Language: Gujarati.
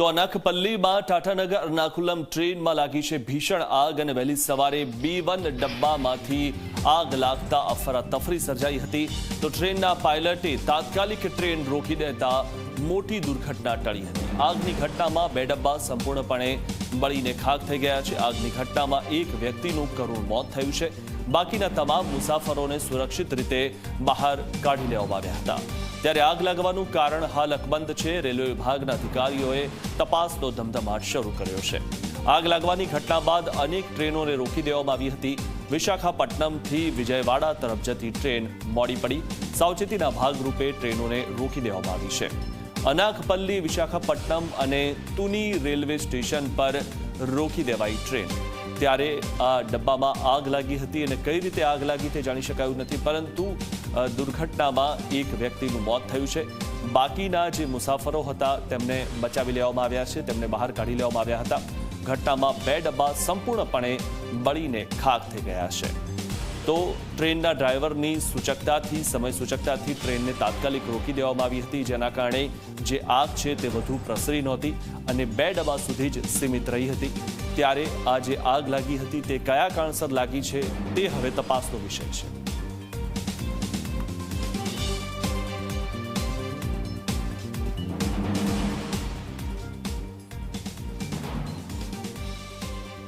તો અનાકપલ્લીમાં ટાટાનગર એર્નાકુલમ ટ્રેનમાં લાગી છે ભીષણ આગ અને વહેલી સવારે B1 ડબ્બામાંથી આગ લાગતા અફરાતફરી સર્જાઈ હતી. તો ટ્રેનના પાયલટે તાત્કાલિક ટ્રેન રોકી દેતા મોટી દુર્ઘટના ટળી હતી. આગની ઘટનામાં 2 ડબ્બા સંપૂર્ણપણે બળીને ખાખ થઈ ગયા છે. આગની ઘટનામાં એક વ્યક્તિનું કરુણ મોત થયું છે. બાકીના તમામ મુસાફરોને સુરક્ષિત રીતે બહાર કાઢી લેવામાં આવ્યા હતા. ત્યારે આગ લાગવાનું કારણ હાલ અકબંધ છે. રેલવે વિભાગના અધિકારીઓએ તપાસનો ધમધમાટ શરૂ કર્યો છે. આગ લાગવાની ઘટના બાદ અનેક ટ્રેનોને રોકી દેવામાં આવી હતી. વિશાખાપટ્ટનમથી વિજયવાડા તરફ જતી ટ્રેન મોડી પડી. સાવચેતીના ભાગરૂપે ટ્રેનોને રોકી દેવામાં આવી છે. અનાકપલ્લી, વિશાખાપટ્ટનમ અને તુની રેલવે સ્ટેશન પર રોકી દેવાઈ ટ્રેન. ત્યારે આ ડબ્બામાં આગ લાગી હતી અને કઈ રીતે આગ લાગી તે જાણી શકાયું નથી, પરંતુ દુર્ઘટનામાં એક વ્યક્તિનું મોત થયું છે. બાકીના જે મુસાફરો હતા તેમને બચાવી લેવામાં આવ્યા છે, તેમને બહાર કાઢી લેવામાં આવ્યા હતા. ઘટનામાં 2 ડબ્બા સંપૂર્ણપણે બળીને ખાખ થઈ ગયા છે. તો ટ્રેનના ડ્રાઈવરની સૂચકતાથી, સમય સૂચકતાથી ટ્રેનને તાત્કાલિક રોકી દેવામાં આવી હતી, જેના કારણે જે આગ છે તે વધુ પ્રસરી નહોતી અને 2 ડબ્બા સુધી જ સીમિત રહી હતી. ત્યારે આ જે આગ લાગી હતી તે કયા કારણસર લાગી છે તે હવે તપાસનો વિષય છે.